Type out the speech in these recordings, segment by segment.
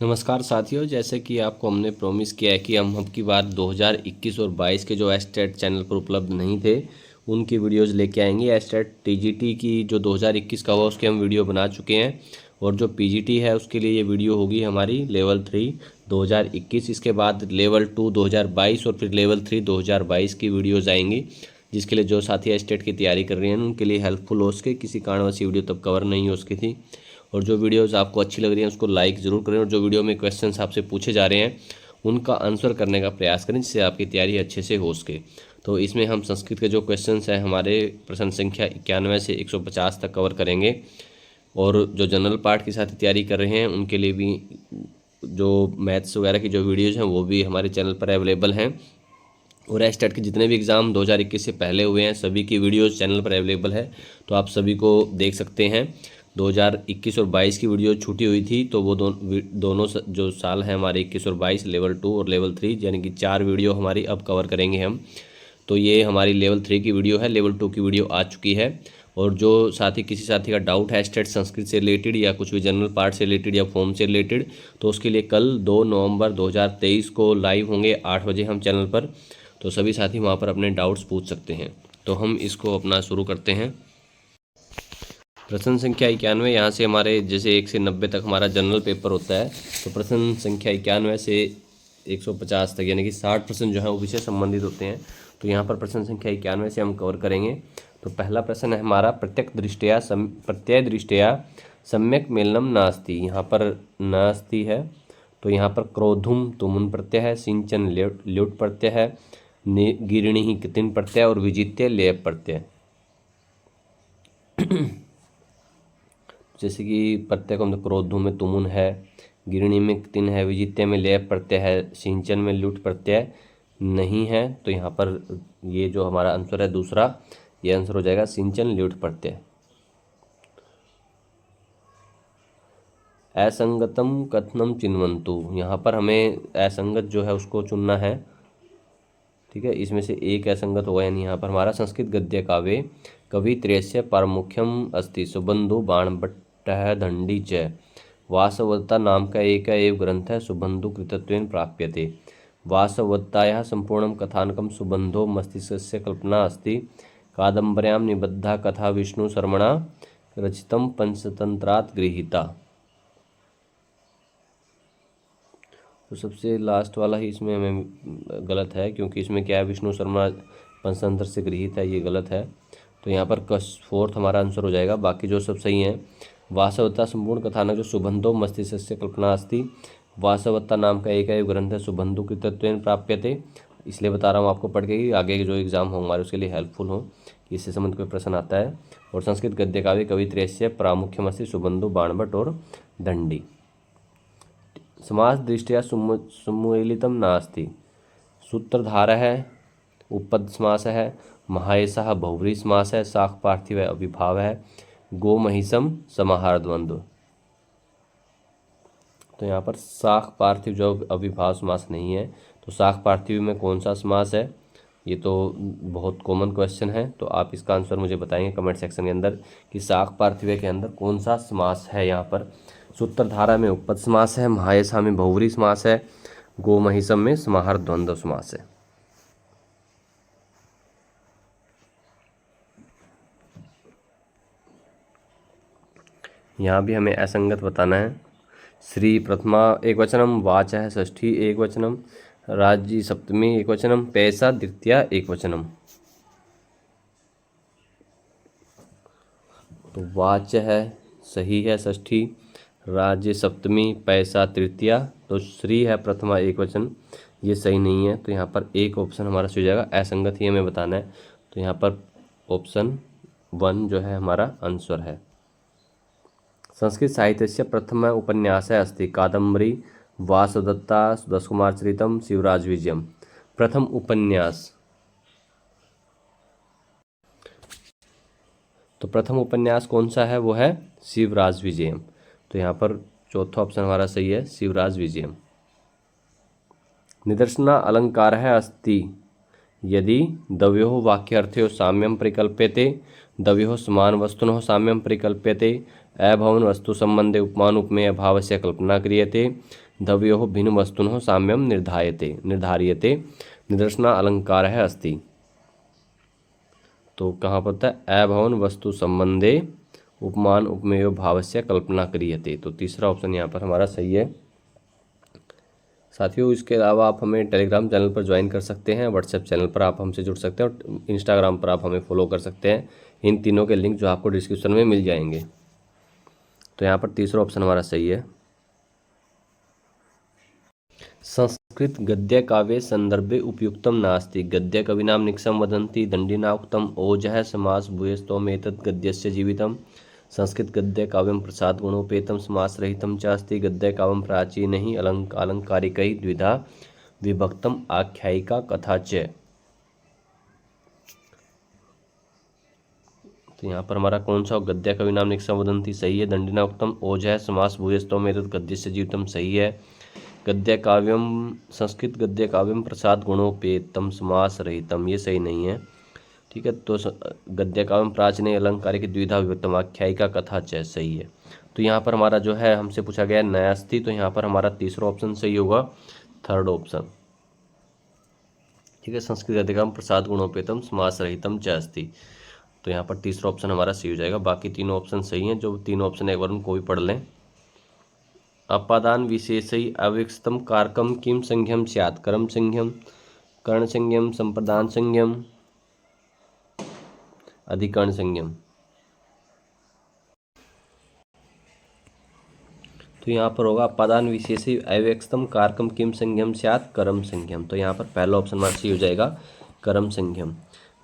नमस्कार साथियों, जैसे कि आपको हमने प्रॉमिस किया है कि हम अब की बार 2021 और 22 के जो एस्टेट चैनल पर उपलब्ध नहीं थे उनकी वीडियोस लेके आएंगे। एस्टेट टीजीटी की जो 2021 का हुआ उसके हम वीडियो बना चुके हैं और जो पीजीटी है उसके लिए ये वीडियो होगी हमारी लेवल 3 2021। इसके बाद लेवल 2 2022 और फिर लेवल 3 2022 की वीडियोज़ आएंगी, जिसके लिए जो साथी एस्टेट की तैयारी कर रहे हैं उनके लिए हेल्पफुल हो सके। किसी कारणवश ये वीडियो तब कवर नहीं हो सकी थी। और जो वीडियोज़ आपको अच्छी लग रही हैं उसको लाइक ज़रूर करें और जो वीडियो में क्वेश्चंस आपसे पूछे जा रहे हैं उनका आंसर करने का प्रयास करें, जिससे आपकी तैयारी अच्छे से हो सके। तो इसमें हम संस्कृत के जो क्वेश्चंस हैं हमारे प्रश्न संख्या 91 से 150 तक कवर करेंगे। और जो जनरल पार्ट के साथ तैयारी कर रहे हैं उनके लिए भी जो मैथ्स वगैरह की जो वीडियोज़ हैं वो भी हमारे चैनल पर अवेलेबल हैं। और एस्टेट के जितने भी एग्ज़ाम 2021 से पहले हुए हैं सभी की वीडियोज़ चैनल पर अवेलेबल है, तो आप सभी को देख सकते हैं। 2021 और 22 की वीडियो छूटी हुई थी, तो वो दोनों जो साल हैं हमारे 21 और 22, लेवल 2 और लेवल 3, यानी कि 4 वीडियो हमारी अब कवर करेंगे हम। तो ये हमारी लेवल 3 की वीडियो है, लेवल 2 की वीडियो आ चुकी है। और जो साथी किसी साथी का डाउट है एस्टेट संस्कृत से रिलेटेड या कुछ भी जनरल पार्ट से रिलेटेड या फॉर्म से रिलेटेड, तो उसके लिए कल 2 नवंबर 2023 को लाइव होंगे 8 बजे हम चैनल पर। तो सभी साथी वहाँ पर अपने डाउट्स पूछ सकते हैं। तो हम इसको अपना शुरू करते हैं। प्रश्न संख्या 91, यहाँ से हमारे जैसे 1 से 90 तक हमारा जनरल पेपर होता है, तो प्रश्न संख्या 91 से 150 तक यानी कि 60 प्रश्न जो है वो विषय संबंधित होते हैं। तो यहाँ पर प्रश्न संख्या 91 से हम कवर करेंगे। तो पहला प्रश्न है हमारा प्रत्यय दृष्टया सम्यक मेलनम नास्ति। यहाँ पर नास्ति है, तो यहाँ पर क्रोधुम तुमुन प्रत्यय है, सिंचन ल्युट प्रत्यय है, गिरणी ही कितिन प्रत्यय और विजित्य लेप प्रत्यय। जैसे कि प्रत्यय को हम क्रोधु में तुमुन है, गिरणी में कितिन है, विजित्य में लेप प्रत्यय है, सिंचन में ल्युट प्रत्यय नहीं है। तो यहाँ पर ये जो हमारा आंसर है दूसरा, ये आंसर हो जाएगा सिंचन ल्युट प्रत्यय। असंगतम कथनम चिन्वन्तु, यहाँ पर हमें असंगत जो है उसको चुनना है। ठीक है, इसमें से एक असंगत होगा, यानी यहाँ पर हमारा संस्कृत गद्य काव्ये कवित्रयस्य पारमुख्यम अस्ति सुबंधु बाणभट्टः दंडी च वासवदत्ता नाम का एक एव ग्रंथ है सुबंधु कृतत्वेन प्राप्यते। वासवदत्तायाः संपूर्णं कथानकं सुबंधो मस्तिष्कस्य कल्पना अस्ति। कादम्बर्यां निबद्धा कथा विष्णु शर्मणा रचितं पंचतंत्रात् गृहीता। तो सबसे लास्ट वाला ही इसमें हमें गलत है, क्योंकि इसमें क्या है विष्णु शर्मा पंचतंत्र से गृहीत है, ये गलत है। तो यहाँ पर फोर्थ हमारा आंसर हो जाएगा, बाकी जो सब सही हैं। वासवत्ता संपूर्ण कथानक जो सुबंधो मस्तिष्कस्य कल्पना अस्ति, वासवत्ता नाम का एक ग्रंथ है सुबंधु कृतत्वेन प्राप्यते। इसलिए बता रहा हूँ आपको पढ़ के कि आगे के जो एग्जाम हो हमारे उसके लिए हेल्पफुल हो कि इससे संबंधित कोई प्रश्न आता है। और संस्कृत गद्य काव्य कवित्रयस्य प्रामुख्यमस्ति सुबंधु बाणभट्ट और दंडी। समास दृष्टिया सुमेलितम नास्ति। सूत्रधार है, उपपद समास है, महायसः बहुव्रीहि समास है, साख पार्थिव अविभाव है, गो महिषम समाहार द्वंद्व। तो यहाँ पर साख पार्थिव जो अविभाव समास नहीं है, तो साख पार्थिव में कौन सा समास है, ये तो बहुत कॉमन क्वेश्चन है। तो आप इसका आंसर मुझे बताएंगे कमेंट सेक्शन के अंदर कि साख पार्थिव के अंदर कौन सा समास है। यहाँ पर सूत्रधारा में उपपद समास है, महायसा में बहुव्रीहि समास है, गो महिषम में समाहार द्वंद्व समास है। यहाँ भी हमें असंगत बताना है। श्री प्रथमा एक वचनम, वाच है षष्ठी एक वचनम, राज्य सप्तमी एक वचनम, पैसा द्वितीया एक वचनम। तो वाच है सही है षष्ठी, राज्य सप्तमी, पैसा तृतीया। तो श्री है प्रथमा एक वचन, ये सही नहीं है। तो यहाँ पर एक ऑप्शन हमारा सही हो जाएगा, असंगत ही हमें बताना है। तो यहाँ पर ऑप्शन 1 जो है हमारा आंसर है। संस्कृत साहित्य से प्रथम उपन्यास अस्ति कादम्बरी वासवदत्ता सुदर्शकुमार चरितम शिवराज विजयम। प्रथम उपन्यास, तो प्रथम उपन्यास कौन सा है, वो है शिवराज विजयम। तो यहाँ पर चौथा ऑप्शन हमारा सही है, शिवराज विजयम। निदर्शना अलंकार है अस्ति यदि द्वयोः वाक्यार्थयोः साम्यं परिकल्प्यते, द्वयोः समान वस्तुनोः साम्यं परिकल्प्यते, अभवन वस्तु संबंधे उपमान उपमेय भावस्य कल्पना क्रियते, द्वयोः भिन्नवस्तुनः साम्यं निर्धार्यते निदर्शना अलंकारः अस्ति। तो कहाँ पर था, अभवन वस्तु संबंधे उपमान उपमेय भावस्य कल्पना क्रियते। तो तीसरा ऑप्शन यहाँ पर हमारा सही है। साथियों, इसके अलावा आप हमें टेलीग्राम चैनल पर ज्वाइन कर सकते हैं, व्हाट्सएप चैनल पर आप हमसे जुड़ सकते हैं और इंस्टाग्राम पर आप हमें फॉलो कर सकते हैं। इन तीनों के लिंक जो आपको डिस्क्रिप्शन में मिल जाएंगे। तो यहाँ पर तीसरा ऑप्शन हमारा सही है। संस्कृत गद्य काव्ये संदर्भे उपयुक्तम नास्ति। गद्य कविनां निक्सं वदन्ति दण्डिना उक्तम् ओजः समास भूयस्त्वमेतत् गद्यस्य जीवितम्। संस्कृत गद्य काव्यम प्रसाद गुणोपेतम समास रहितम च अस्ति। गद्य काव्यम प्राचीन ही अलंकारिकैः द्विधा विभक्तम आख्यायिका कथा च। तो यहाँ पर हमारा कौन सा, गद्य कविनां निक्सं वदन्ति सही है। दण्डिना उक्तम ओजः समास भूयस्त्वमेतत् गद्यस्य जीवितम सही है। गद्य काव्यम, संस्कृत गद्य काव्यम प्रसाद गुणोपेतम समास रहितम ये सही नहीं है। ठीक है, तो गद्य काव्यम प्राचीन अलंकारिक द्विधा विभक्तम आख्यायिका कथा च सही है। तो यहाँ पर हमारा जो है हमसे पूछा गया न्यास्ति, तो यहाँ पर हमारा तीसरा ऑप्शन सही होगा, थर्ड ऑप्शन। ठीक है, संस्कृत गद्य काव्यम प्रसाद गुणोपेतम समास रहितम च अस्ति। तो यहाँ पर तीसरा ऑप्शन हमारा सही हो जाएगा। बाकी तीनों ऑप्शन सही हैं। जो तीनों ऑप्शन एक बार उनको भी पढ़ लें। अपादान विशेषै अविकसितं कारकं किं संज्ञं स्यात्। कर्म संज्ञं, कर्ण संज्ञं, संप्रदान संज्ञं, अधिकरण संज्ञं। तो यहाँ पर होगा अपादान विशेषै अविकसितं कारकं किं संज्ञं स्यात् कर्म संज्ञं। तो यहाँ पर पहला ऑप्शन हमारा सही हो जाएगा, कर्म संज्ञं।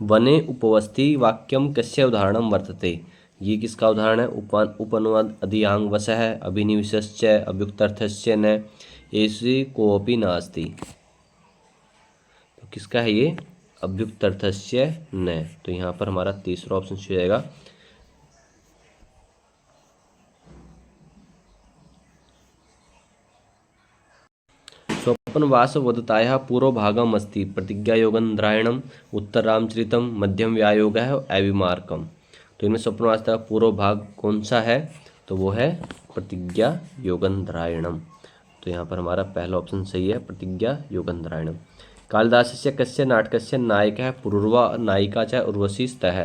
वने उपवस्थि वाक्यम कस्य उदाहरणं वर्तते। ये किसका उदाहरण है, उपनुवाद अधियांग वशः अभिनिवेशश्च अव्युक्तर्थस्य न ऐसी कोऽपि नास्ति। तो किसका है ये, अव्युक्तर्थस्य न। तो यहाँ पर हमारा तीसरा ऑप्शन हो जाएगा। स्वप्नवास वदतायाः पूर्वभागम् अस्ति प्रतिज्ञायोगन्ध्रायणम् उत्तररामचरितम् मध्यम व्यायोगः अविमार्कम्। तो इनमें स्वप्नवास का पूर्व भाग कौन सा है, तो वो है प्रतिज्ञा योगंधरायणम। तो यहाँ पर हमारा पहला ऑप्शन सही है, प्रतिज्ञा योगंधरायणम। कालिदासस्य कस्य नाटकस्य नायकः पूर्वा नायिका च उर्वशी स्तः।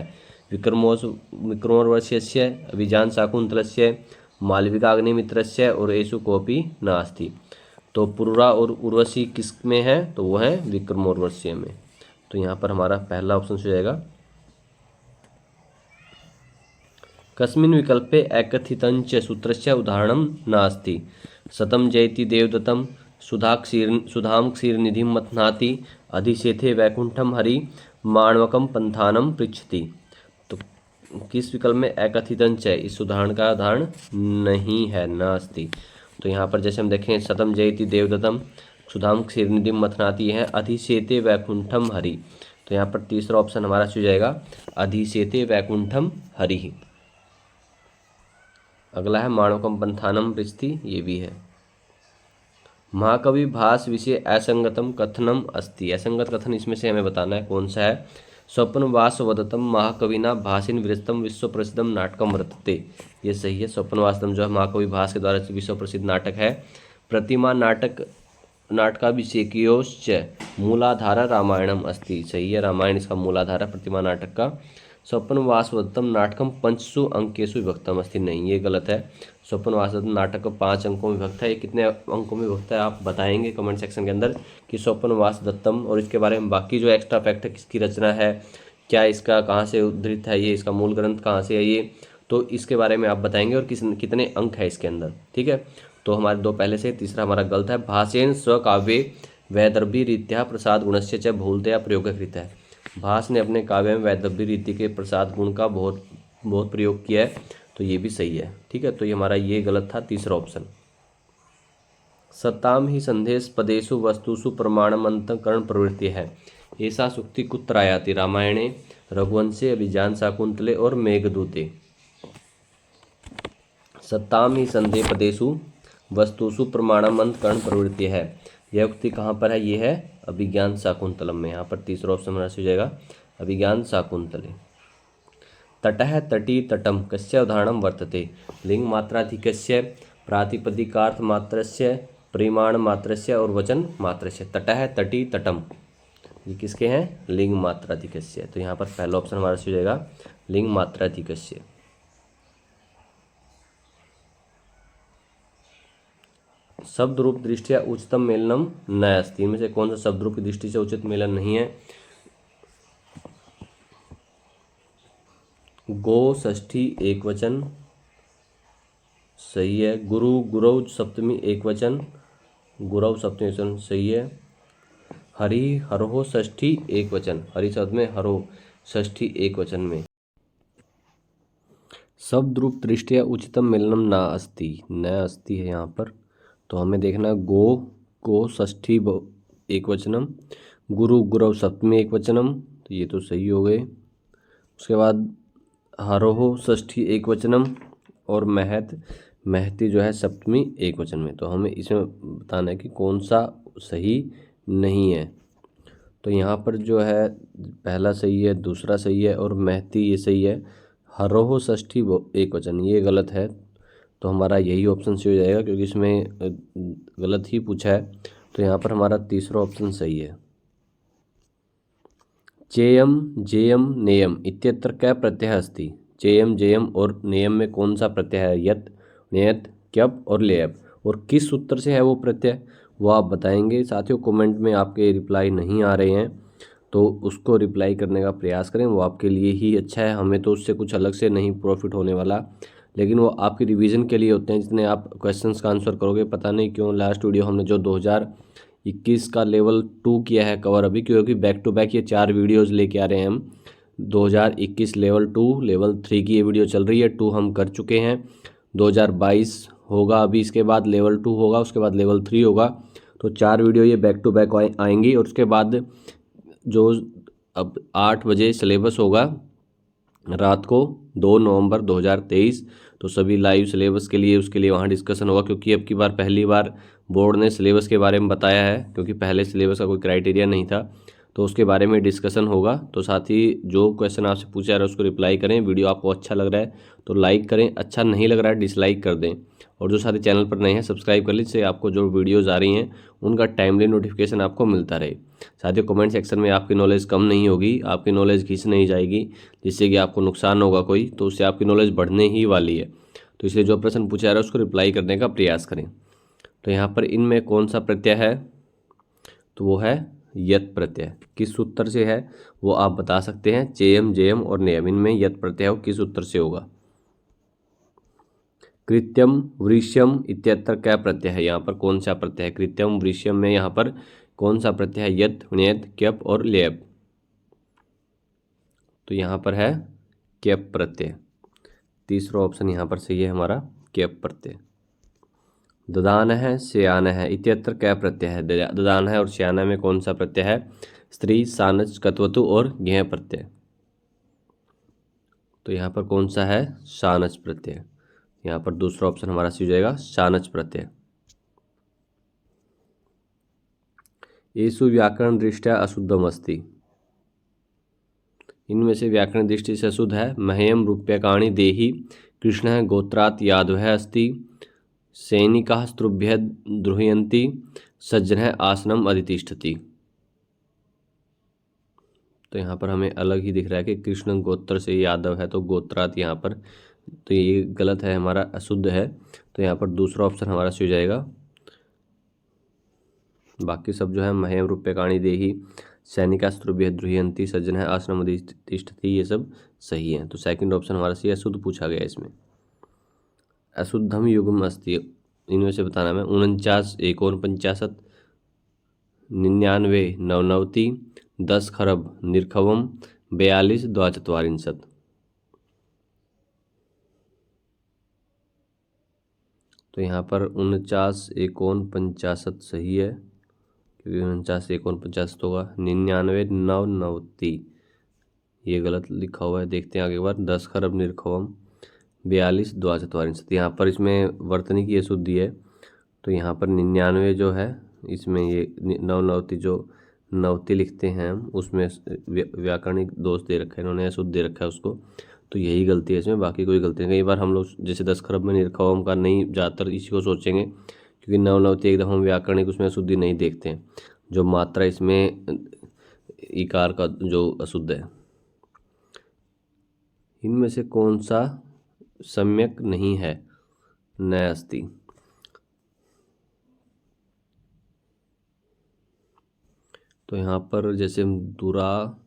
विक्रमोर्वशीयस्य अभिजान शाकुंतलस्य मालविकाग्निमित्रस्य और एषु कोऽपि नास्ति। तो पूर्वा और उर्वशी किस में है, तो वो है विक्रमोर्वशीय में। तो यहाँ पर हमारा पहला ऑप्शन हो जाएगा। कस्मिन् विकल्पे एकथितञ्च सूत्रस्य उदाहरणं नास्ति। शतं जयति देवदत्तं सुधां क्षीरनिधिं मथनाति अधिशेथे वैकुंठम हरि माणवकम पंथानम पृच्छति। तो किस विकल्प में एकथितञ्च है, इस उदाहरण का उदाहरण नहीं है, नास्ति। तो यहाँ पर जैसे हम देखें, शतं जयति देवदत्तं सुधां क्षीरनिधिं मथनाति है अधिशेते वैकुंठम हरि। तो यहाँ पर तीसरा ऑप्शन हमारा हो जाएगा, अधिशेते वैकुंठम हरि। अगला है माणवकम पंथानम पृच्छति, ये भी है। महाकवि भास विषय असंगतम कथनम अस्ति। असंगत कथन इसमें से हमें बताना है कौन सा है। स्वप्नवास वदतम महाकविना भासिन विरस्तम विश्व प्रसिद्धम नाटकम वर्तते, ये सही है। स्वप्नवासतम जो है महाकवि भास के द्वारा विश्व प्रसिद्ध नाटक है। प्रतिमा नाटकाभिषेकियोश्च मूलाधारा रामायणम अस्ति, सही है, रामायण इसका मूलाधारा प्रतिमा नाटक का। स्वप्नवासवदत्तम नाटकम पंचसु अंकेषु विभक्तम अस्ति, नहीं ये गलत है। स्वप्नवासवदत्तम नाटक 5 अंकों में विभक्त है। ये कितने अंकों में विभक्त है आप बताएंगे कमेंट सेक्शन के अंदर कि स्वप्नवासवदत्तम, और इसके बारे में बाकी जो एक्स्ट्रा फैक्ट है, किसकी रचना है, क्या इसका कहाँ से उद्धृत है, ये इसका मूल ग्रंथ कहाँ से है, ये तो इसके बारे में आप बताएंगे और कितने अंक है इसके अंदर। ठीक है, तो हमारे दो पहले से, तीसरा हमारा गलत है। भासेन स्वकाव्ये वैदर्भी रीत्या प्रसाद गुणस्य च बहुलतया प्रयोगकृत है। भास ने अपने काव्य में वैदर्भी रीति के प्रसाद गुण का बहुत प्रयोग किया है, तो ये भी सही है। ठीक है, तो ये हमारा ये गलत था, तीसरा ऑप्शन। सताम ही संदेश पदेशु वस्तुषु प्रमाणमंतकरण प्रवृत्ति है। ऐसा सुक्ति कुत्र आयाति। रामायणे, रघुवंशे, अभिजान शाकुंतले और मेघदूते। सत्ताम ही संदेह पदेशु वस्तुषु प्रमाणमंतकरण प्रवृत्ति है, यह उक्ति कहाँ पर है, ये है अभिज्ञान शाकुंतलम में। यहाँ पर तीसरा ऑप्शन हमारा हो जाएगा, अभिज्ञान शाकुंतले। तटः तटी तटम कस्य उदाहरणं वर्तते। लिंग मात्राधिकस्य प्रातिपदिकार्थ मात्रस्य परिमाण मात्रस्य और वचन मात्रस्य। तटः तटी तटम, ये किसके हैं? लिंग मात्राधिकस्य। तो यहाँ पर पहला ऑप्शन हमारा सही हो जाएगा लिंग मात्राधिकस्य। शब्द रूप दृष्टिया उचितम मेलनम न अस्ति, इनमें से कौन सा शब्द रूप की दृष्टि से उचित मेलन नहीं है? गो षष्ठी एक वचन सही है। गुरु गुरौ सप्तमी एक वचन, गुरौ सप्तमी वचन सही है। हरि हरोह षष्ठी एक वचन, हरि शब्द में हरो षष्ठी एक वचन में। शब्द रूप दृष्टिया उचितम मेलनम न अस्ति, न अस्ति है यहाँ पर, तो हमें देखना गो षष्ठी एक वचनम, गुरु गुरौ सप्तमी एक वचनम, तो ये तो सही हो गए। उसके बाद हरोह षष्ठी एक वचनम और महती जो है सप्तमी एक वचन में। तो हमें इसमें बताना है कि कौन सा सही नहीं है। तो यहाँ पर जो है पहला सही है, दूसरा सही है और महती ये सही है। हरोह षष्ठी एक वचन ये गलत है, तो हमारा यही ऑप्शन सही हो जाएगा क्योंकि इसमें गलत ही पूछा है। तो यहाँ पर हमारा तीसरा ऑप्शन सही है। चेयम जेयम नेयम इत्यत्र क्या प्रत्यय अस्ति, चेयम जेयम और नेयम में कौन सा प्रत्यय है? यत नेयत क्यप और लेयप, और किस सूत्र से है वो प्रत्यय वो आप बताएंगे। साथियों कमेंट में आपके रिप्लाई नहीं आ रहे हैं तो उसको रिप्लाई करने का प्रयास करें, वो आपके लिए ही अच्छा है। हमें तो उससे कुछ अलग से नहीं प्रॉफिट होने वाला, लेकिन वो आपकी रिवीजन के लिए होते हैं। जितने आप क्वेश्चंस का आंसर करोगे, पता नहीं क्यों लास्ट वीडियो हमने जो 2021 का लेवल 2 किया है कवर अभी, क्योंकि बैक टू बैक ये 4 वीडियोस लेके आ रहे हैं हम। 2021 लेवल 2 लेवल 3 की ये वीडियो चल रही है, 2 हम कर चुके हैं। 2022 होगा अभी, इसके बाद लेवल 2 होगा, उसके बाद लेवल 3 होगा। तो 4 वीडियो ये बैक टू बैक आएंगी। और उसके बाद जो अब 8 बजे सिलेबस होगा रात को 2 नवंबर 2023, तो सभी लाइव सिलेबस के लिए उसके लिए वहाँ डिस्कशन होगा, क्योंकि अब की बार पहली बार बोर्ड ने सिलेबस के बारे में बताया है, क्योंकि पहले सिलेबस का कोई क्राइटेरिया नहीं था। तो उसके बारे में डिस्कशन होगा। तो साथ ही जो क्वेश्चन आपसे पूछा जा रहा है उसको रिप्लाई करें। वीडियो आपको अच्छा लग रहा है तो लाइक करें, अच्छा नहीं लग रहा है डिसलाइक कर दें। और जो साथी चैनल पर नए हैं सब्सक्राइब कर लीजिए, जिससे आपको जो वीडियोज़ आ रही हैं उनका टाइमली नोटिफिकेशन आपको मिलता रहे। साथियों कमेंट सेक्शन में आपकी नॉलेज कम नहीं होगी, आपकी नॉलेज घिस नहीं जाएगी जिससे कि आपको नुकसान होगा कोई, तो उससे आपकी नॉलेज बढ़ने ही वाली है। तो इसलिए जो प्रश्न पूछा जा रहा है उसको रिप्लाई करने का प्रयास करें। तो यहाँ पर इनमें कौन सा प्रत्यय है? तो वो है यत प्रत्यय। किस सूत्र से है वो आप बता सकते हैं। चेयम जेयम और नेयम, इनमें यत प्रत्यय हो किस सूत्र से होगा? कृत्यम वृष्यम इत्यत्र क्या प्रत्यय है? यहाँ पर कौन सा प्रत्यय है? कृत्यम वृष्यम में यहाँ पर कौन सा प्रत्यय है? यत ण्यत क्यप और लेप। तो यहाँ पर है क्यप प्रत्यय। तीसरा ऑप्शन यहाँ पर सही है हमारा, क्यप प्रत्यय। ददान है श्यान है इत्यत्र क्या प्रत्यय है? ददान है और श्यान में कौन सा प्रत्यय है? स्त्री सानच कत्वतु और ज्ञ प्रत्यय। तो यहाँ पर कौन सा है? शानच प्रत्यय। यहाँ पर दूसरा ऑप्शन हमारा सही हो जाएगा शानच प्रत्यय। येषु व्याकरण दृष्टया अशुद्धम अस्ति, इनमें से व्याकरण दृष्टि से अशुद्ध है। मह्यम रूप्यकाणि देहि, कृष्ण गोत्रात् यादवः अस्ति, सैनिकाः स्त्रुभ्यः द्रुह्यन्ति, सज्जनः आसनम अधितिष्ठति। तो यहाँ पर हमें अलग ही दिख रहा है कि कृष्ण गोत्र से यादव है, तो गोत्रात् यहाँ पर, तो ये गलत है हमारा, अशुद्ध है। तो यहाँ पर दूसरा ऑप्शन हमारा सही हो जाएगा। बाकी सब जो है मह्यम रूप्यकाणि देहि, सैनिकास्त्रुभ्यः द्रुह्यन्ति, सज्जनः आसनम अधितिष्ठति, ये सब सही है। तो सेकंड ऑप्शन हमारा सही है, अशुद्ध पूछा गया इसमें। अशुद्धम युग्म अस्ति, इनमें से बताना मैं। 49 49 99 99 10 खरब निर्खवम 42 द्वाचत्वारिंशत्। तो यहाँ पर 49 49 सही है, क्योंकि 49 49 होगा। 99 99 ये गलत लिखा हुआ है, देखते हैं आगे बार। 10 खरब निर्खवम 42 द्वाचत्वारिंशत्, यहाँ पर इसमें वर्तनी की अशुद्धि है। तो यहाँ पर 99 जो है इसमें ये 99 जो नवती लिखते हैं हम, उसमें व्याकरणिक दोष दे रखा है इन्होंने, अशुद्ध दे रखा है उसको। तो यही गलती है इसमें, बाकी कोई गलती नहीं। कई बार हम लोग जैसे 10 खरब में निर्खवम का नहीं, ज़्यादातर इसी को सोचेंगे क्योंकि नवनवति एकदम हम व्याकरणिक उसमें अशुद्धि नहीं देखते हैं, जो मात्रा इसमें इकार का जो अशुद्ध है। इनमें से कौन सा सम्यक नहीं है? न अस्ति। तो यहाँ पर जैसे दुराराध्य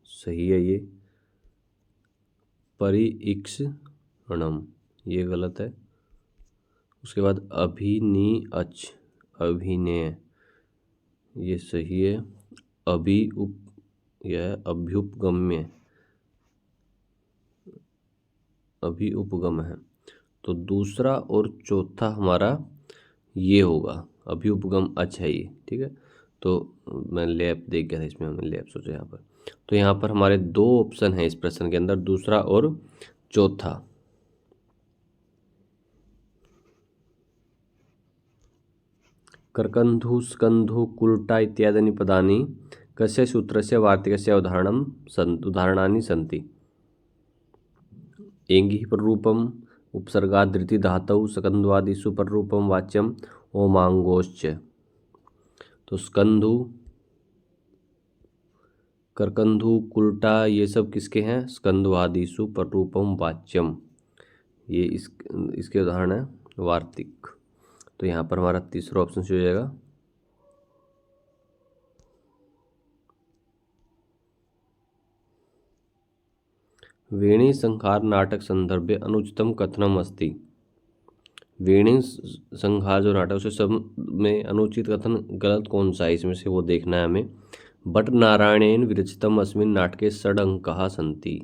सही है ये, परिईक्षणम ये गलत है। उसके बाद अभिनिअच अभिनय ये सही है। यह अभ्युपगम्य अभिउपगम है। तो दूसरा और चौथा हमारा ये होगा, अभ्युपगम अच्छा है ये, ठीक है। तो मैं लैप देख गया था इसमें, हमने लैप सोचा यहाँ पर। तो यहाँ पर हमारे दो ऑप्शन हैं इस प्रश्न के अंदर, दूसरा और चौथा। कर्कंधु स्कंधु कुल्टा इत्यादि पदानि कस्य सूत्रस्य वार्तिकस्य उदाहरणानि सन्ति? एंगि पररूपम उपसर्गादृति धातौ स्कंद्वादिषु पररूपम वाच्यम ओमांगोश्च। तो स्कंधु करकंधु कुल्टा ये सब किसके हैं? स्कंदवादिषु पररूपम वाच्यम, ये इसके उदाहरण है वार्तिक। तो यहाँ पर हमारा तीसरा ऑप्शन हो जाएगा। वेणी संहार नाटक संदर्भे अनुचितम कथनम अस्ति। वेणी संहार जो नाटक उसे सब में अनुचित कथन गलत कौन सा है इसमें से, वो देखना है हमें। भट्टनारायणेन विरचितम अस्मिन् नाटके 6 अंकाः सन्ति।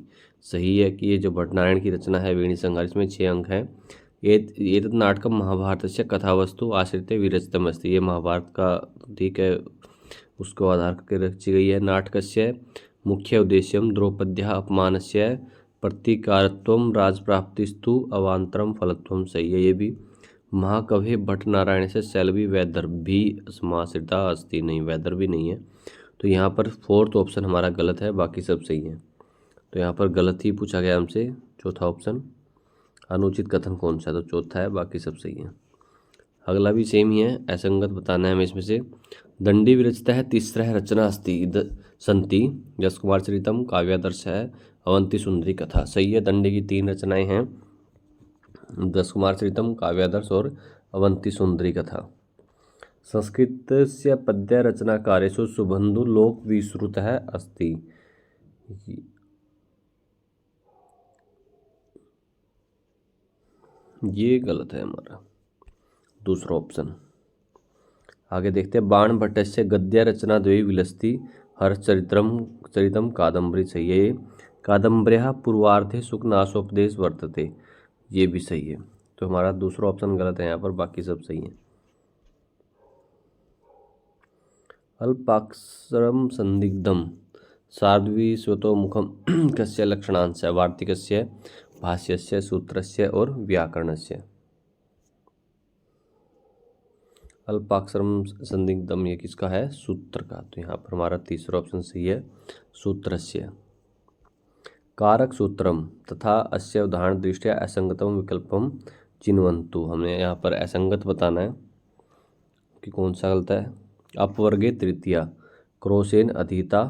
सही है कि ये जो भट्टनारायण की रचना है वेणी संहार, इसमें 6 अंक हैं। एतत् नाटकम महाभारतस्य कथावस्तु आश्रित्य विरचितम अस्ति। ये महाभारत का, ठीक है, उसको आधार करके रची गई है। नाटकस्य मुख्य उद्देश्यम द्रौपद्याः अपमानस्य प्रतीकारत्वम राजप्राप्तिस्तु अवान्तरम फलत्वम। सही है ये भी। महाकवि भट्टनारायण से शैलवी वैदर्भी समाश्रिता अस्ति। नहीं, वैदर्भी नहीं है। तो यहाँ पर फोर्थ ऑप्शन हमारा गलत है, बाकी सब सही है। तो यहाँ पर गलत ही पूछा गया हमसे, चौथा ऑप्शन। अनुचित कथन कौन सा है? तो चौथा है, बाकी सब सही है। अगला भी सेम ही है, असंगत बताना है हमें इसमें से। दंडी विरचिता है तीसरा है रचना अस्ति संति यश कुमार चरितम काव्यादर्श है अवंती सुंदरी कथा। सही है, दंडी की 3 रचनाएं हैं, यश कुमार चरितम, काव्यादर्श और अवंती सुंदरी कथा। संस्कृतस्य पद्य रचनाकारेषु सुबन्धु लोक विश्रुतः अस्ति। ये गलत है हमारा दूसरा ऑप्शन। आगे देखते हैं। बाण भट्टस्य गद्य रचना द्वयी विलसति हर्षचरितम कादम्बरी। सही है। कादम्बर्याः पूर्वार्धे सुखनाशोपदेश वर्तते। ये भी सही है। तो हमारा दूसरा ऑप्शन गलत है यहाँ पर, बाकी सब सही है। अल्पाक्षरम संदिग्धम सार्धवी स्वतोमुखम कस्य लक्षणांश? वार्तिकस्य, भाष्यस्य, सूत्रस्य और व्याकरणस्य। अल्पाक्षरम संदिग्धम ये किसका है? सूत्र का। तो यहाँ पर हमारा तीसरा ऑप्शन सही है, सूत्रस्य। कारक सूत्रम तथा अस्य उदाहरण दृष्टया असंगतम विकल्पम चिन्वन्तु। हमें यहाँ पर असंगत बताना है कि कौन सा गलत है। अपवर्गे तृतीया क्रोशेन अधीता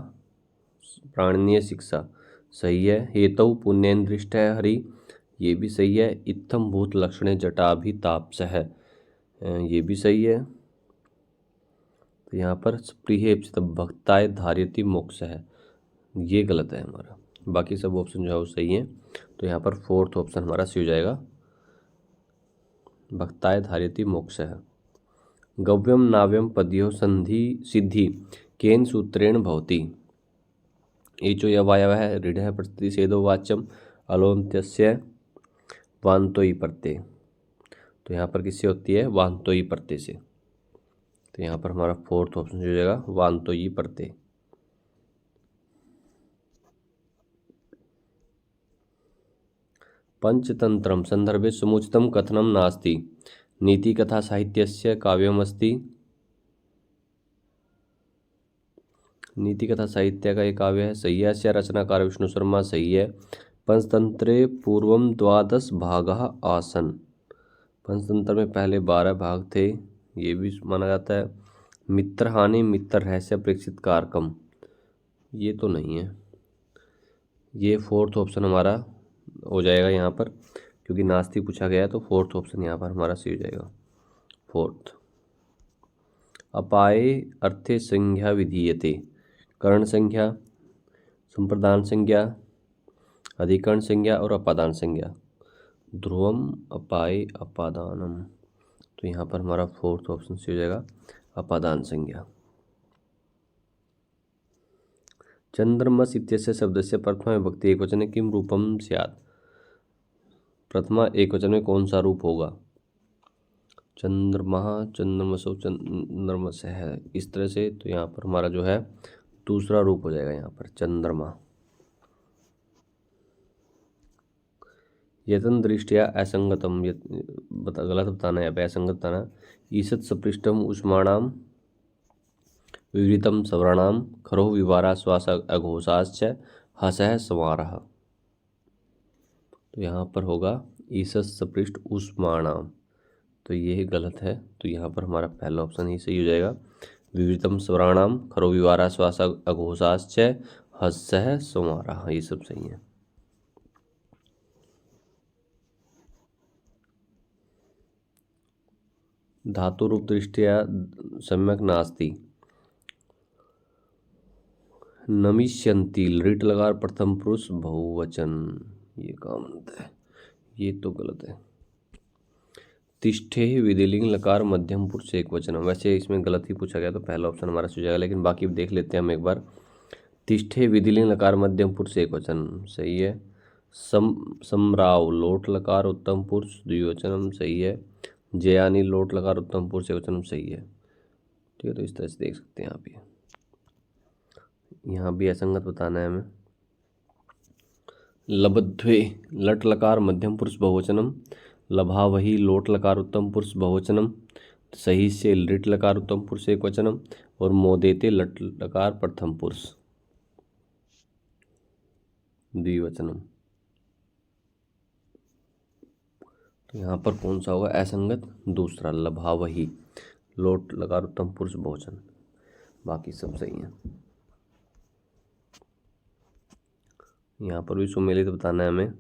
प्राणनीय शिक्षा। सही है। हेतु पुण्येन दृष्ट है हरि। ये भी सही है। इत्थम भूत लक्षणे जटाभिताप्स है, ये भी सही है। तो यहाँ पर प्रिय भक्ताय धार्यति मोक्ष है, ये गलत है हमारा। बाकी सब ऑप्शन जो है वो सही है। तो यहाँ पर फोर्थ ऑप्शन हमारा सही हो जाएगा, भक्ताय धार्यति मोक्ष है। गव्यम नाव्यम पद्यो संधि सिद्धि केन सूत्रेण भवति। एचो यवायव है, ऋढ़ है, प्रतिषेधो वाच्यम अलोन्त्यस्य वान्तोयी प्रत्यय। तो यहाँ पर किससे होती है? वान्तोयी प्रत्यय से। तो यहाँ पर हमारा फोर्थ ऑप्शन हो जाएगा वान्तोयी प्रत्यय। पंचतंत्रम संदर्भे समुचितम कथनम नास्ति। नीति कथा साहित्यस्य काव्यमस्ति। नीति कथा साहित्य का एक काव्य है। सही है। अस्य रचनाकार विष्णु शर्मा। सही है। पंचतंत्रे पूर्वम 12 भागाः आसन्। पंचतंत्र में पहले 12 भाग थे, ये भी माना जाता है। मित्रहानि मित्र रहस्य प्रेक्षित कारकम, ये तो नहीं है। ये फोर्थ ऑप्शन हमारा हो जाएगा यहाँ पर, क्योंकि नास्ति पूछा गया है तो फोर्थ ऑप्शन यहाँ पर हमारा सही हो जाएगा, फोर्थ। अपाये अर्थे संज्ञा विधीयते, करण संज्ञा, संप्रदान संज्ञा, अधिकरण संज्ञा और अपादान संज्ञा। ध्रुवम अपाये अपादानम, तो यहाँ पर हमारा फोर्थ ऑप्शन सही हो जाएगा, अपादान संज्ञा। चंद्रमस इत्यस्य शब्दस्य प्रथमा विभक्ति एकवचने किम रूपम स्यात्, प्रथमा एकवचन में कौन सा रूप होगा। चंद्रमा, चंद्रमसो, चंद्रमस है इस तरह से, तो यहाँ पर हमारा जो है दूसरा रूप हो जाएगा यहाँ पर चंद्रमा। यतन दृष्टिया असंगतम, गलत बताना है, असंगत बताना। ईषत् सपृष्टम उष्माणाम विवृतम सवर्णाम खरो विवारा श्वास अघोषाश्च हसः समारः, तो यहाँ पर होगा ईषत् सपृष्ट उष्माणाम, तो ये गलत है, तो यहाँ पर हमारा पहला ऑप्शन ही सही हो जाएगा। विवृतम सवर्णाम खरो विवारा श्वास अघोषाश्च हसः समारः, ये सब सही है। धातु रूप दृष्टिया सम्यक नास्ति, नमिष्यन्ति लिट लगा प्रथम पुरुष बहुवचन, ये काम है, ये तो गलत है। तिष्ठे विधिलिंग लकार मध्यम पुरुष एक वचन, वैसे इसमें गलत ही पूछा गया तो पहला ऑप्शन हमारा सही जाएगा, लेकिन बाकी देख लेते हैं हम एक बार। तिष्ठे विधिलिंग लकार मध्यम पुरुष एक वचन सही है। सम्राव लोट लकार उत्तम पुरुष द्विवचनम सही है। जयानी लोट लकार उत्तम पुरुष एक वचनम सही है। ठीक है, तो इस तरह से देख सकते हैं आप ये, यहाँ भी असंगत बताना है हमें। लब्ध्वे लट लकार मध्यम पुरुष बहुवचनम, लभा वही लोट लकार उत्तम पुरुष बहुवचनम, सही से लिट लकार उत्तम पुरुष एक वचनम, और मोदेते लट लकार प्रथम पुरुष द्विवचनम। तो यहाँ पर कौन सा होगा असंगत, दूसरा लभा वही लोट लकार उत्तम पुरुष बहुवचन, बाकी सब सही है। यहाँ पर भी सुमेलित बताना है हमें।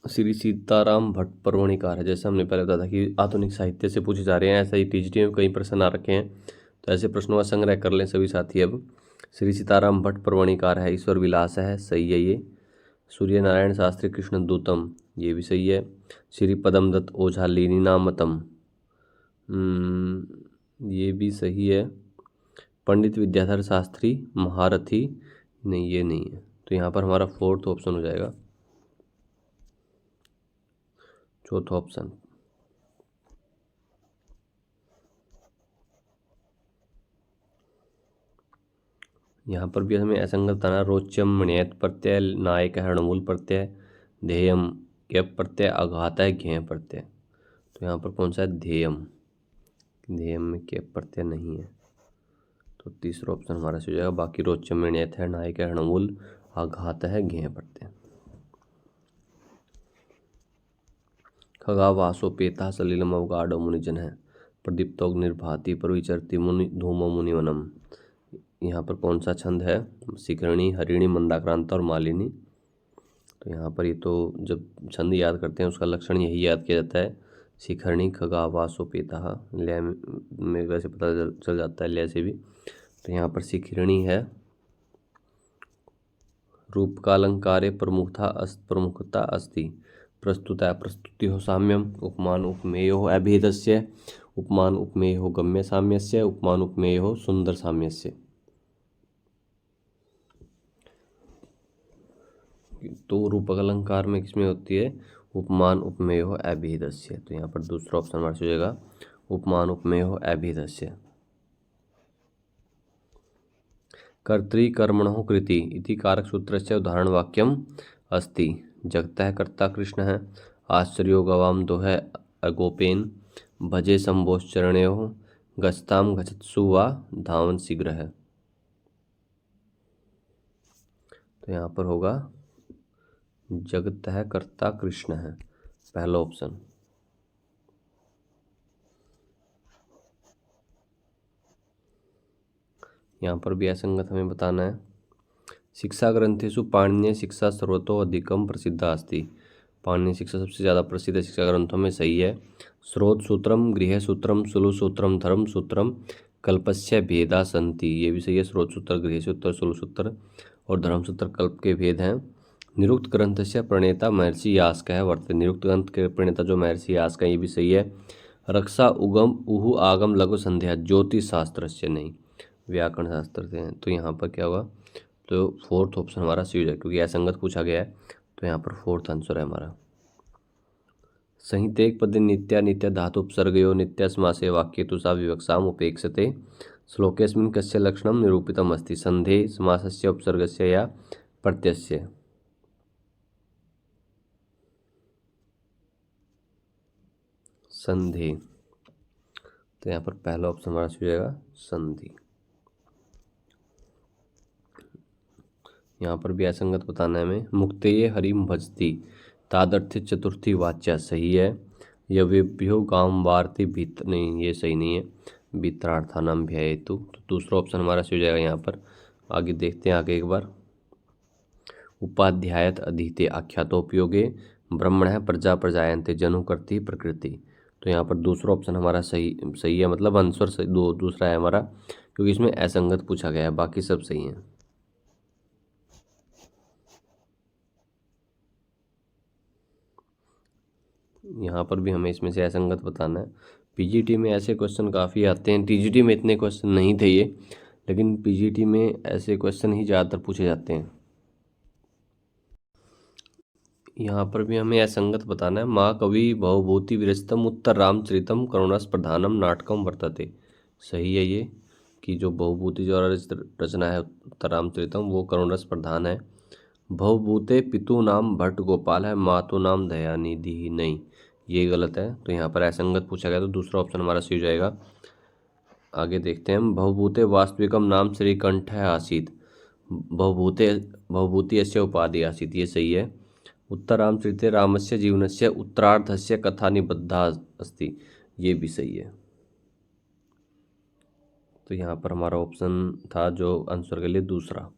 श्री सीताराम भट्ट परवणिकार है, जैसे हमने पहले बताया था कि आधुनिक साहित्य से पूछे जा रहे हैं, ऐसा ही टीजीटी में कई प्रश्न आ रखे हैं, तो ऐसे प्रश्नों का संग्रह कर लें सभी साथी। अब श्री सीताराम भट्ट परवणिकार है, ईश्वर विलास है, सही है ये। सूर्य नारायण शास्त्री कृष्ण दूतम, ये भी सही है। श्री पदम दत्त ओझा लीनी नामतम, ये भी सही है। पंडित विद्याधर शास्त्री महारथी, नहीं ये नहीं है, तो यहाँ पर हमारा फोर्थ ऑप्शन हो जाएगा, चौथा ऑप्शन। यहाँ पर भी हमें असंगत बताना। रोच्यम मणियत प्रत्यय, नायक हरणमूल प्रत्यय, ध्येयम कैप प्रत्यय, आघात है घेय प्रत्यय, तो यहाँ पर कौन सा है ध्येयम, ध्येयम में कैप प्रत्यय नहीं है, तो तीसरा ऑप्शन हमारा सही हो जाएगा। बाकी रोच्यम मणियत है, नायक हरणमूल, आघात है घेय प्रत्यय। खगा वासोपेता सलिलम अवगाढ़ मुनिजन है, प्रदीप्तोग्निर्भाति परविचरति मुनि धूमो मुनिवनम, यहाँ पर कौन सा छंद है, शिखरणी, हरिणी, मंदाक्रांत और मालिनी, तो यहाँ पर ये तो जब छंद याद करते हैं उसका लक्षण यही याद किया जाता है, शिखरणी खगा वासोपेता, लय में वैसे पता चल जाता है लय से भी, तो यहाँ पर शिखरणी है। रूप का अलंकारे प्रमुखता अस्ति, प्रस्तुता प्रस्तुति हो साम्यम, उपमान उपमेय हो अभेदस्य, उपमान उपमेय हो गम्य साम्यस्य, उपमान उपमेय हो सुंदर साम्यस्य। तो रूपक अलंकार में किसमें होती है, उपमान उपमेय हो अभेदस्य, तो यहाँ पर दूसरा ऑप्शन हमारा हो जाएगा उपमान उपमेय हो अभेदस्य। कर्तृकर्मणो कृति इति कारक सूत्र से उदाहरण वाक्यम अस्ति, जगतः कर्ता कृष्ण है, आश्चर्यो गवाम दो है अगोपेन, भजे संभोश्चरणयो, गच्छताम गच्छत्सु वा धावन शीघ्र है, तो यहाँ पर होगा जगत है कर्ता कृष्ण है, पहला ऑप्शन। यहाँ पर भी असंगत हमें बताना है। शिक्षा ग्रंथेषु पाणिनीय शिक्षा सर्वतो अधिकम प्रसिद्धा अस्ति। पाणिनीय शिक्षा सबसे ज़्यादा प्रसिद्ध शिक्षा ग्रंथों में, सही है। स्रोत सूत्रम, गृह सूत्रम, सुलु सूत्रम, धर्म सूत्रम, कल्पस्य भेदा संति, ये भी सही है। स्रोत सूत्र, गृह सूत्र, सुलु सूत्र और धर्म सूत्र कल्प के भेद हैं। निरुक्त ग्रंथस्य प्रणेता महर्षि यास्क है वर्तते। निरुक्त ग्रंथ के प्रणेता जो महर्षि यास्क है, ये भी सही है। रक्षा उगम उहु आगम लघु संध्या, ज्योतिष शास्त्र से नहीं, व्याकरण शास्त्र से हैं। तो यहाँ पर क्या होगा, तो फोर्थ ऑप्शन हमारा सी हो जाएगा, क्योंकि असंगत पूछा गया है, तो यहाँ पर फोर्थ आंसर है हमारा। संहितेक पदे नित्या नित्य धातु उपसर्गयो नित्य समासे वाक्येतु सा विवक्षाम उपेक्षते। श्लोकेस्मिन् कस्य लक्षणं निरूपितम् अस्ति। संधे समासस्य उपसर्गस्य या प्रत्ययस्य। संधि, तो यहाँ पर पहला ऑप्शन हमारा हो जाएगा संधि। यहाँ पर भी असंगत बताना है हमें। मुक्तेये हरिम भजती तादर्थ चतुर्थी वाच्या, सही है। यवेभ्यो गाम वार्ति भीत, नहीं ये सही नहीं है। भीतरार्थानाम भ्येतु, तो दूसरा ऑप्शन हमारा हो जाएगा यहाँ पर। आगे देखते हैं आगे एक बार। उपाध्यायत अधीते आख्यातोपयोगे ब्रह्मणः प्रजा प्रजायन्ते जनु करती प्रकृति। तो यहाँ पर दूसरा ऑप्शन हमारा सही है, मतलब आंसर सही दूसरा है हमारा, क्योंकि इसमें असंगत पूछा गया है, बाकी सब सही है। यहाँ पर भी हमें इसमें से असंगत बताना है। पीजीटी में ऐसे क्वेश्चन काफ़ी आते हैं, टीजीटी में इतने क्वेश्चन नहीं थे ये, लेकिन पीजीटी में ऐसे क्वेश्चन ही ज़्यादातर पूछे जाते हैं। यहाँ पर भी हमें असंगत बताना है। महाकवि भवभूति विरचितम उत्तर रामचरितम करुणास प्रधानम नाटकम वर्तते, सही है ये, कि जो भवभूति जो रचना है उत्तर रामचरितम वो करुणास प्रधान है। भवभूते पितु नाम भट्ट गोपाल है, मातु नाम दयानिधि, नहीं ये गलत है। तो यहाँ पर असंगत पूछा गया, तो दूसरा ऑप्शन हमारा सही हो जाएगा। आगे देखते हैं। भवभूते वास्तविकम नाम श्रीकंठ आसीत, भवभूति अस्य उपाधि आसीत, ये सही है। उत्तरामचरिते रामस्य जीवनस्य उत्तरार्धस्य कथा निबद्धा अस्ति, ये भी सही है। तो यहाँ पर हमारा ऑप्शन था जो आंसर के लिए दूसरा।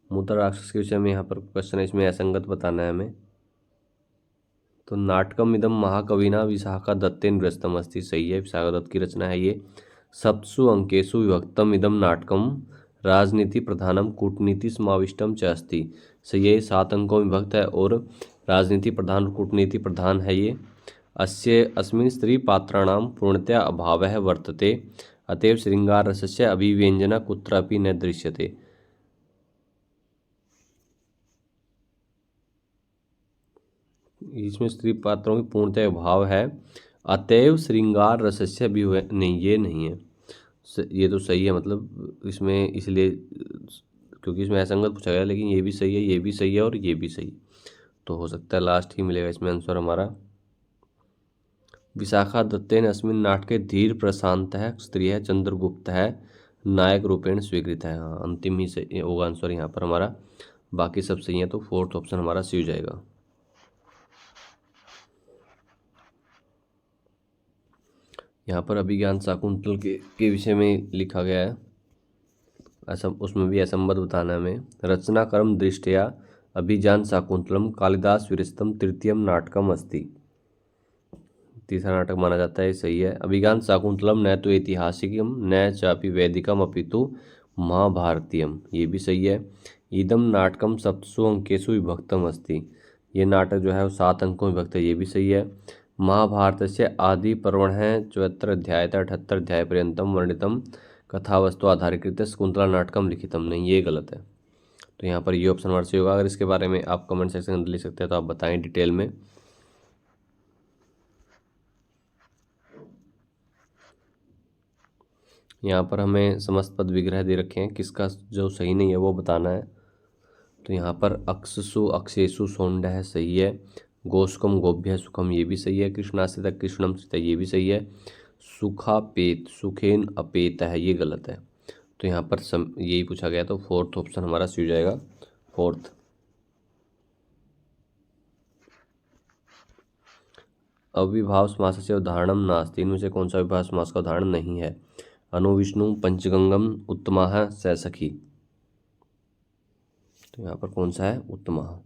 मुद्रा राक्षस के विषय में यहाँ पर क्वेश्चन है, इसमें असंगत बताना है हमें। तो नाटकम इदम महाकविना विशाखा दत्तेन ग्रस्तम अस्ति, सही है, विशाखा दत्त की रचना है ये। सप्तसु अंकेषु विभक्तम इदम नाटकम राजनीति प्रधानम कूटनीति समाविष्टम च अस्ति, सही है, 7 अंकों में विभक्त है और राजनीति प्रधान और कूटनीति प्रधान है ये। अस्य अस्मिन् स्त्री पात्राणां पूर्णतया अभावः वर्तते, अतएव श्रृंगार रसस्य अभिव्यंजना कुत्रापि न दृश्यते। इसमें स्त्री पात्रों की पूर्णतः अभाव है, अतएव श्रृंगार रसस्य भी हुए, नहीं ये नहीं है, ये तो सही है, मतलब इसमें इसलिए क्योंकि इसमें असंगत पूछा गया, लेकिन ये भी सही है, ये भी सही है और ये भी सही, तो हो सकता है लास्ट ही मिलेगा इसमें आंसर हमारा। विशाखा दत्तेन अस्मिन नाटके धीर प्रशांत है स्त्री है चंद्रगुप्त है नायक रूपेण स्वीकृत है, हाँ अंतिम ही सही होगा आंसर यहाँ पर हमारा, बाकी सब सही है, तो फोर्थ ऑप्शन हमारा सी हो जाएगा। यहाँ पर अभिज्ञान शाकुंतल के विषय में लिखा गया है, ऐसा उसमें भी असंबद्ध बताना है हमें। रचना क्रम दृष्टया अभिज्ञान शाकुंतलम कालिदास विरचितम तृतीयम नाटकम अस्ति, तीसरा नाटक माना जाता है, सही है। अभिज्ञान शाकुंतलम न तो ऐतिहासिकम न चापि वैदिकम अपितु महाभारतीयम, ये भी सही है। इदम नाटकम सप्तसु अंकेषु विभक्तम अस्ति, ये नाटक जो है वो 7 अंकों में विभक्त है, ये भी सही है। महाभारत से आदि पर्वण है 74 अध्याय 78 अध्याय पर्यंतम वर्णितम कथावस्तु आधारित शकुंतला नाटकम लिखितम, नहीं ये गलत है, तो यहाँ पर ये ऑप्शन हमारे से होगा। अगर इसके बारे में आप कमेंट सेक्शन में लिख सकते हैं तो आप बताएं डिटेल में। यहाँ पर हमें समस्त पद विग्रह दे रखे हैं, किसका जो सही नहीं है वो बताना है। तो यहाँ पर अक्षसु अक्षेसु सोंड है, सही है। गोस्कम गोभ्य सुखम, ये भी सही है। कृष्णाश्रित कृष्णम स्थित, ये भी सही है। सुखापेत सुखेन अपेत है, ये गलत है, तो यहाँ पर यही पूछा गया, तो फोर्थ ऑप्शन हमारा सी हो जाएगा। फोर्थ। अविभाव समासस्य उदाहरणं नास्ति, इनमें से कौन सा अविभाव समास का उदाहरण नहीं है? अनुविष्णु पंचगंगम उत्तमः स सखी। तो यहाँ पर कौन सा है? उत्तमः,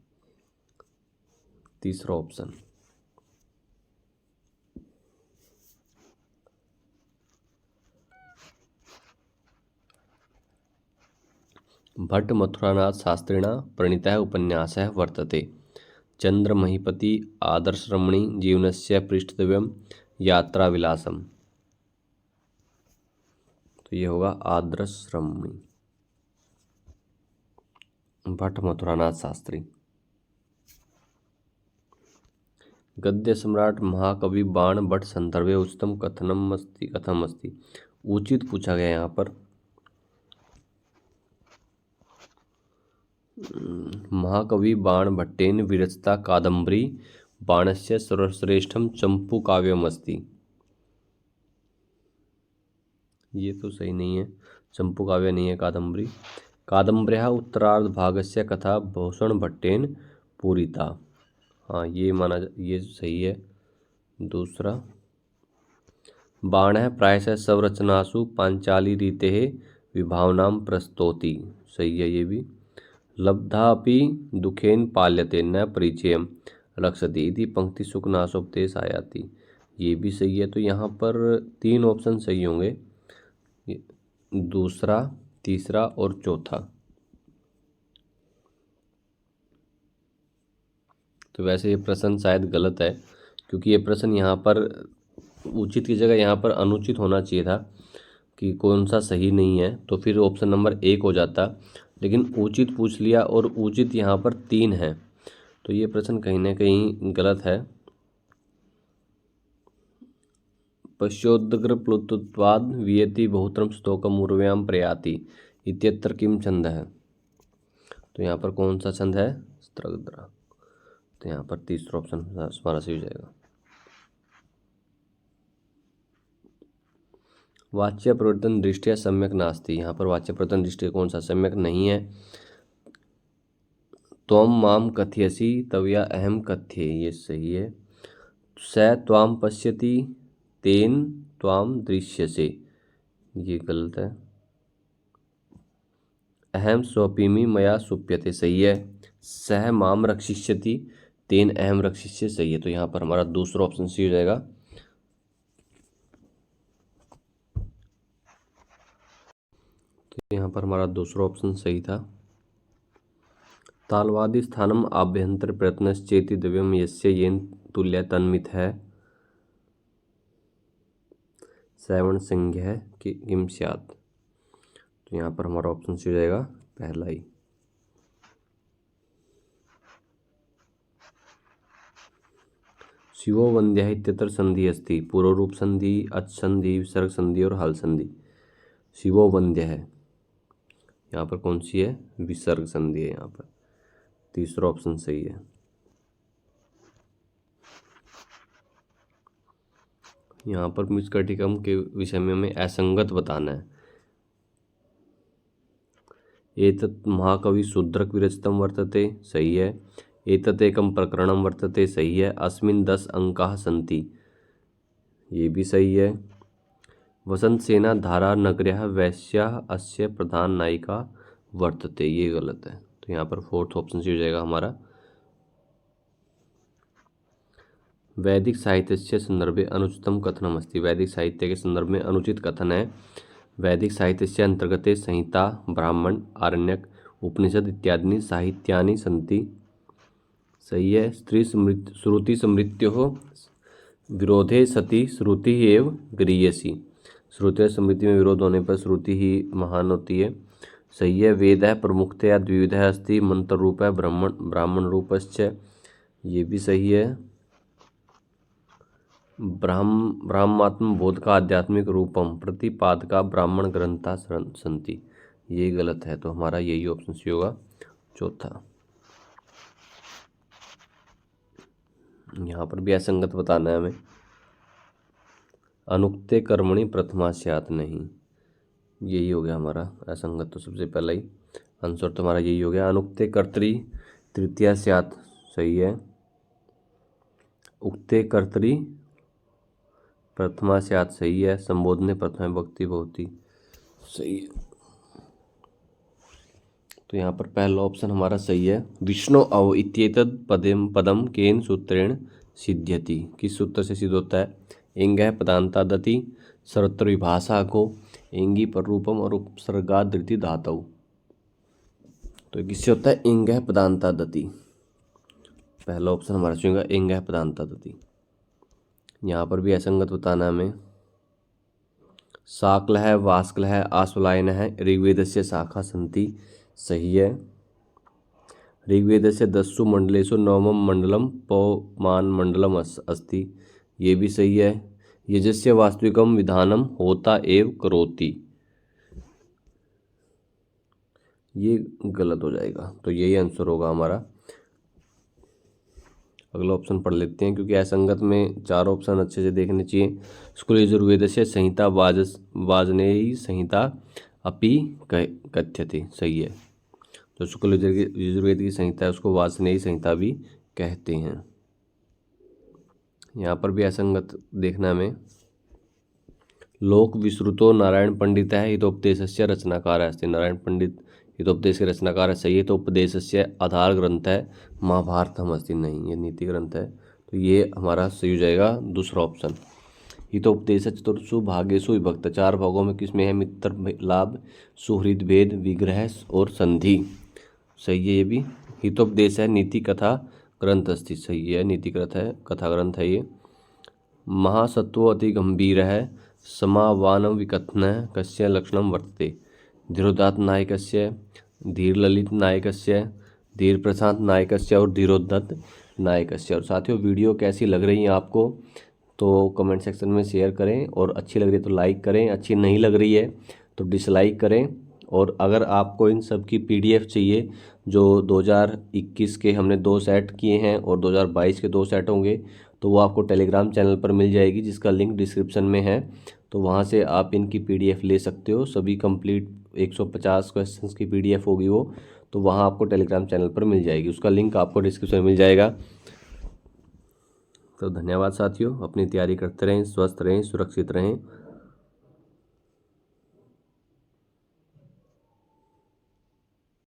तीसरा ऑप्शन। भट्ट मथुरानाथ शास्त्रिणा प्रणीतः उपन्यासः वर्तते। चंद्रमहीपति आदर्शरमणी जीवनस्य पृष्ठतव्यं यात्राविलासम। तो ये होगा आदर्शरमणी, भट्ट मथुरानाथ शास्त्री। गद्य सम्राट महाकवि बाण भट्ट संदर्भे उचितम कथनम अस्ति, कथम अस्ति। उचित पूछा गया यहाँ पर। महाकवि बाण भट्टेन विरचिता कादम्बरी बाणस्य सर्वश्रेष्ठम चंपू काव्यमस्ति। ये तो सही नहीं है, चंपू काव्य नहीं है कादम्बरी। कादम्बर्याः उत्तरार्ध भागस्य कथा भूषण भट्टेन पूरिता। हाँ ये माना, ये सही है। दूसरा, बाणः प्रायशः स्वरचनासु पांचाली रीतेः विभावनां प्रस्तौति। सही है ये भी। लब्धापि दुखेन पाल्यते न परिचयम रक्षति इति पंक्ति सुखनाशोपदेश आयाति। ये भी सही है। तो यहाँ पर 3 ऑप्शन सही होंगे, दूसरा, तीसरा और चौथा। तो वैसे ये प्रश्न शायद गलत है, क्योंकि ये प्रश्न यहाँ पर उचित की जगह यहाँ पर अनुचित होना चाहिए था कि कौन सा सही नहीं है, तो फिर ऑप्शन नंबर 1 हो जाता। लेकिन उचित पूछ लिया और उचित यहाँ पर 3 है, तो ये प्रश्न कहीं ना कहीं गलत है। पश्योदग्र प्लुतत्वाद वियति बहुत्रम स्तोकम उर्व्याम प्रयाति इत्यत्र किम छंद है। तो यहाँ पर कौन सा छंद है? स्त्रग्ध्रा। तो यहाँ पर तीसरा ऑप्शन हमारा सही हो जाएगा। वाच्य परिवर्तन दृष्टिया सम्यक नास्ति। यहाँ पर वाच्य परिवर्तन दृष्टि कौन सा सम्यक नहीं है? त्वं माम कथयसि तवया अहम कथ्ये, ये सही है। स त्वाम पश्यति तेन त्वाम दृश्यसे, ये गलत है। अहम स्वपिमि मया सुप्यते, सही है। सह माम रक्षिष्यति तेन अहम रक्षिष्ये, सही है। तो यहाँ पर हमारा दूसरा ऑप्शन सही हो जाएगा। तो यहाँ पर हमारा दूसरा ऑप्शन सही था। तालवादी स्थानम आभ्यंतर प्रयत्नश्चेति दिव्यम यस्य येन तुल्य तन्मित है श्रवण संज्ञा किम स्यात्। तो यहाँ पर हमारा ऑप्शन सही हो जाएगा पहला ही। शिवो वंद्यः इत्यत्र संधि अस्ति, पूर्व रूप संधि, अच संधि, विसर्ग संधि और हल संधि। शिवो वंद्यः है, यहाँ पर कौन सी है? विसर्ग संधि है यहाँ पर। तीसरा ऑप्शन सही है। यहाँ पर मिसकटिकम के विषय में हमें असंगत बताना है। एतत् महाकवि शूद्रक विरचितम वर्तते, सही है। एतत् एकम प्रकरणम वर्तते, सही है। अस्मिन् 10 अंकाः सन्ति, ये भी सही है। वसंत सेना धारा नगर्याः वैश्याः अस्य प्रधान नायिका वर्तते, ये गलत है। तो यहाँ पर फोर्थ ऑप्शन सही हो जाएगा हमारा। वैदिक साहित्य से संदर्भे अनुचितम कथनम अस्ति। वैदिक साहित्य के संदर्भ में अनुचित कथन है। वैदिक साहित्य से अंतर्गते संहिता, ब्राह्मण, आरण्यक, उपनिषद इत्यादि साहित्यानि सन्ति, सही है। स्त्री श्रुति समृत्यो विरोधे सति श्रुति एव गरीयसी। श्रुति और स्मृति में विरोध होने पर श्रुति ही महान होती है, सही है। वेद प्रमुखतया द्विविधः अस्ति, मंत्र रूप है, ब्राह्मण रूपश्च, ये भी सही है। ब्राह्मात्म बोध का आध्यात्मिक रूपम प्रतिपादका ब्राह्मण ग्रंथा संति, ये गलत है। तो हमारा यही ऑप्शन सही होगा, चौथा। यहाँ पर भी असंगत बताना है हमें। अनुक्ते कर्मणि प्रथमा स्यात्, नहीं, यही हो गया हमारा असंगत। तो सबसे पहला ही आंसर तो हमारा यही हो गया। अनुक्ते कर्तरी तृतीया स्यात्, सही है। उक्ते कर्तरी प्रथमा स्यात्, सही है। संबोधने प्रथमा विभक्ति भवति, सही है। तो यहाँ पर पहला ऑप्शन हमारा सही है। विष्णु अव इत्येतद् पदम केन सूत्रेण सिद्ध्यति, किस सूत्र से सिद्ध होता है? एंगः पदान्तादति, सर्वत्र विभाषा को, एंगी पर रूपम और उपसर्गादृति धातु। तो किससे होता है? एंगः पदान्तादति। पहला ऑप्शन हमारा चुनेगा एंगः पदान्तादति। यहाँ पर भी असंगत बताना हमें। शाक्लः वास्क्लः आश्वलायनः ऋग्वेदस्य शाखा सन्ति, सही है। ऋग्वेदस्य 10 मंडलेषु 9वां मंडलम पौमान मंडलम अस्ति, ये भी सही है। यजस्य वास्तविकम विधानम होता एव करोति, ये गलत हो जाएगा, तो यही आंसर होगा हमारा। अगला ऑप्शन पढ़ लेते हैं, क्योंकि असंगत में 4 ऑप्शन अच्छे से देखने चाहिए। स्कूल यजुर्वेदस्य संहिता वाजनेयी संहिता अपि कथ्यते, सही है। तो शुक्ल यजुर्वेद की संहिता है उसको वाजनेयी संहिता भी कहते हैं। यहाँ पर भी असंगत देखना में। लोक विश्रुतो नारायण पंडित है हितोपदेशस्य रचनाकार है, नारायण पंडित हितोपदेश के रचनाकार है, सही है। तो उपदेशस्य आधार ग्रंथ है महाभारतम अस्ति, नहीं ये नीति ग्रंथ है। तो ये हमारा सही हो जाएगा दूसरा ऑप्शन। हितोपदेश चतुर्षु भागेषु विभक्त, 4 भागों में किसमें है? मित्र लाभ, सुहृद भेद, विग्रह और संधि, सही है। ये भी हितोपदेश है नीति कथा ग्रंथ अस्ति, सही है। नीति कथा ग्रंथ है ये। महासत्वो अति गंभीर है समावानम विकथन कस्य लक्षणम वर्तते, धीरोदात्त नायकस्य, धीरललित नायकस्य, धीर प्रशांत नायकस्य और धीरोदत्त नायकस्य। और साथियों वीडियो कैसी लग रही है आपको तो कमेंट सेक्शन में शेयर करें, और अच्छी लग रही है तो लाइक करें, अच्छी नहीं लग रही है तो डिसलाइक करें। और अगर आपको इन सब की PDF चाहिए, जो 2021 के हमने 2 सेट किए हैं और 2022 के 2 सेट होंगे, तो वो आपको टेलीग्राम चैनल पर मिल जाएगी, जिसका लिंक डिस्क्रिप्शन में है। तो वहाँ से आप इनकी PDF ले सकते हो। सभी कंप्लीट 150 क्वेश्चंस की PDF होगी वो, तो वहाँ आपको टेलीग्राम चैनल पर मिल जाएगी, उसका लिंक आपको डिस्क्रिप्शन में मिल जाएगा। तो धन्यवाद साथियों, अपनी तैयारी करते रहें, स्वस्थ रहें, सुरक्षित रहें।